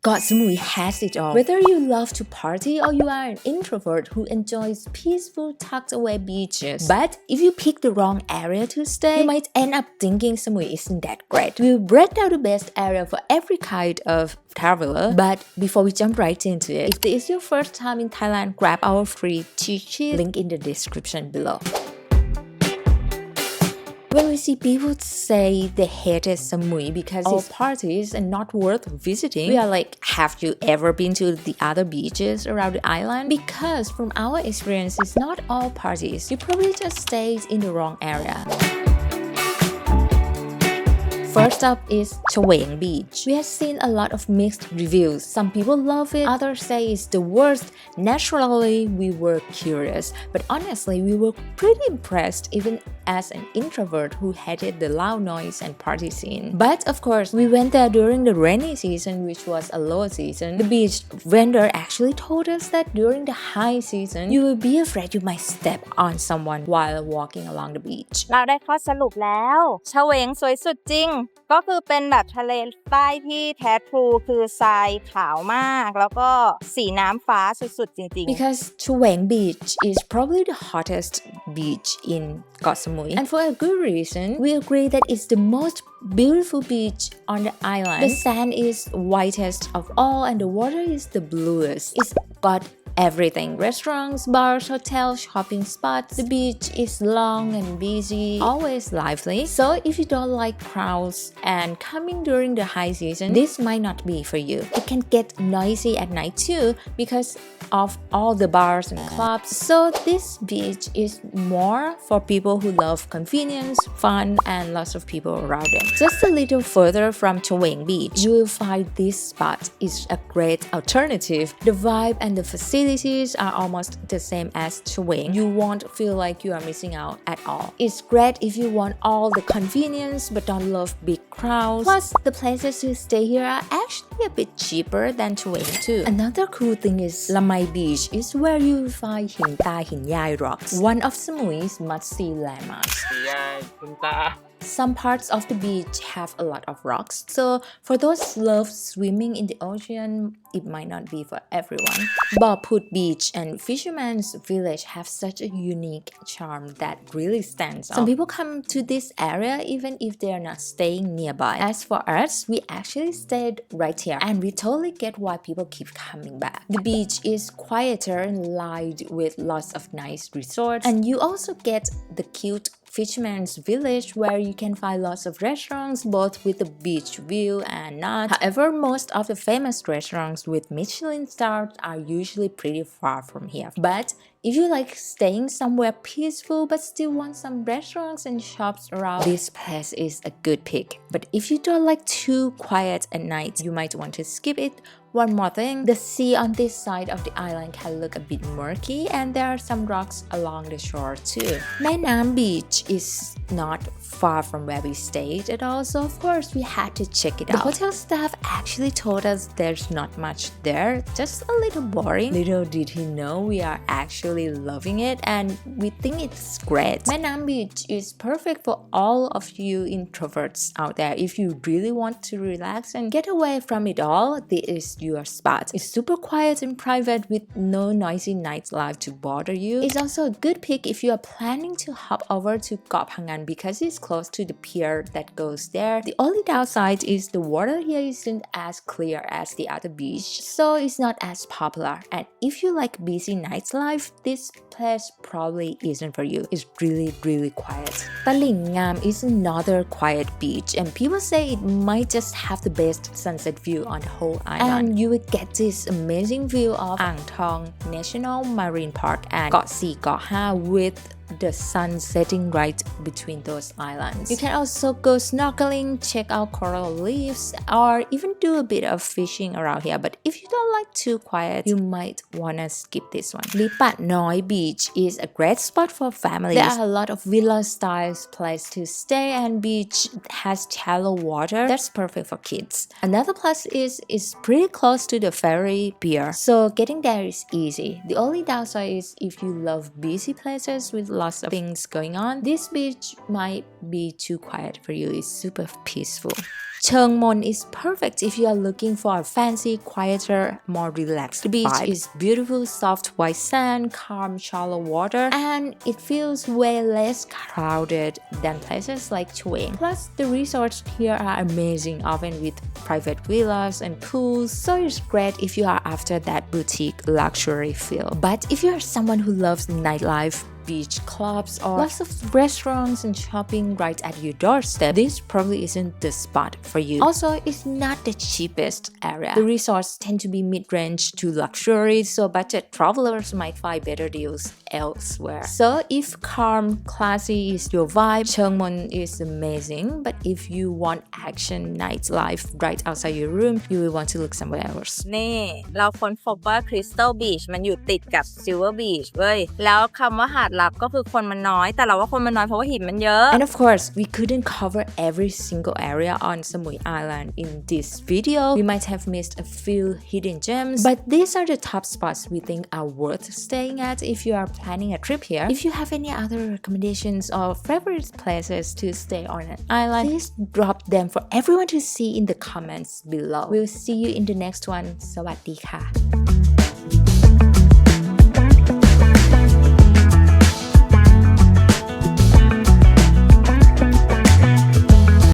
Koh Samui has it all. Whether you love to party or you are an introvert who enjoys peaceful tucked away beaches. But if you pick the wrong area to stay, you might end up thinking Samui isn't that great. We'll break down the best area for every kind of traveler. But before we jump right into it, if this is your first time in Thailand, grab our free cheat sheet, link in the description below. When we see people say they hated Samui because its parties are not worth visiting, we are like, have you ever been to the other beaches around the island? Because from our experience, it's not all parties. You probably just stayed in the wrong area. First up is Chaweng Beach. We have seen a lot of mixed reviews. Some people love it, others say it's the worst. Naturally, we were curious, but honestly, we were pretty impressed even as an introvert who hated the loud noise and party scene. But of course, we went there during the rainy season, which was a low season. The beach vendor actually told us that during the high season, you will be afraid you might step on someone while walking along the beach. เราได้ข้อสรุปแล้วเฉวงสวยสุดจริงก็คือเป็นแบบทะเลใต้ที่แท้ทรูคือทรายขาวมากแล้วก็สีน้ำฟ้าสุดๆจริงๆ Because Chaweng Beach is probably the hottest beach in Koh Samui, and for a good reason. We agree that it's the most beautiful beach on the island. The sand is whitest of all and the water is the bluest. It's got everything: restaurants, bars, hotels, shopping spots. The beach is long and busy, always lively. So if you don't like crowds and coming during the high season, this might not be for you. It can get noisy at night too because of all the bars and clubs. So this beach is more for people who love convenience, fun, and lots of people around them. Just a little further from Chaweng Beach, you will find this spot is a great alternative. The vibe and the facilities are almost the same as Chaweng. You won't feel like you are missing out at all. It's great if you want all the convenience but don't love big crowds. Plus, the places to stay here are actually a bit cheaper than Chaweng too. Another cool thing is Lamai Beach is where you find Hin Ta Hin Yai rocks, one of Samui's must-see landmarks. Some parts of the beach have a lot of rocks, so for those who love swimming in the ocean, it might not be for everyone. Bophut Beach and Fisherman's Village have such a unique charm that really stands out. Some people come to this area even if they are not staying nearby. As for us, we actually stayed right here, and we totally get why people keep coming back. The beach is quieter and lined with lots of nice resorts, and you also get the cute Fisherman's Village where you can find lots of restaurants both with the beach view and not. However, most of the famous restaurants with Michelin stars are usually pretty far from here. But if you like staying somewhere peaceful but still want some restaurants and shops around, this place is a good pick. But if you don't like too quiet at night, you might want to skip it. One more thing, the sea on this side of the island can look a bit murky and there are some rocks along the shore too. Mae Nam Beach is not far from where we stayed at all, so of course we had to check it out. The hotel staff actually told us there's not much there, just a little boring. Little did he know we are actually loving it and we think it's great. Mae Nam Beach is perfect for all of you introverts out there. If you really want to relax and get away from it all, this is your spot. It's super quiet and private with no noisy nightlife to bother you. It's also a good pick if you are planning to hop over to Koh Phangan because it's close to the pier that goes there. The only downside is the water here isn't as clear as the other beach, so it's not as popular. And if you like busy nightlife, this place probably isn't for you. It's really quiet. Ngam is another quiet beach and people say it might just have the best sunset view on the whole island. And you will get this amazing view of Ang Thong National Marine Park and Koh Si Koh Ha with the sun setting right between those islands. You can also go snorkeling, check out coral reefs, or even do a bit of fishing around here. But if you don't like too quiet, you might wanna skip this one. Lipa Noi Beach is a great spot for families. There are a lot of villa-style place to stay and beach has shallow water. That's perfect for kids. Another plus is it's pretty close to the ferry pier, so getting there is easy. The only downside is if you love busy places with lots of things going on, this beach might be too quiet for you. It's super peaceful. Choeng Mon is perfect if you are looking for a fancy, quieter, more relaxed beach. The beach is beautiful, soft white sand, calm, shallow water, and it feels way less crowded than places like Chaweng. Plus, the resorts here are amazing, often with private villas and pools, so it's great if you are after that boutique luxury feel. But if you are someone who loves nightlife, beach clubs, or lots of restaurants and shopping right at your doorstep, this probably isn't the spot for you. Also, it's not the cheapest area. The resorts tend to be mid-range to luxury, so budget travelers might find better deals elsewhere. So if calm, classy is your vibe, Choeng Mon is amazing, but if you want action nightlife right outside your room, you will want to look somewhere else. นี่เราค้นพบว่า Crystal Beach มันอยู่ติดกับ Silver Beach เว้ยแล้วคำว่าหาดลับก็คือคนมันน้อยแต่เราว่าคนมันน้อยเพราะว่าหินมันเยอะ And of course, we couldn't cover every single area on Samui Island in this video. We might have missed a few hidden gems, but these are the top spots we think are worth staying at if you are planning a trip here. If you have any other recommendations or favorite places to stay on an island, please drop them for everyone to see in the comments below. We'll see you in the next one. สวัสดีค่ะ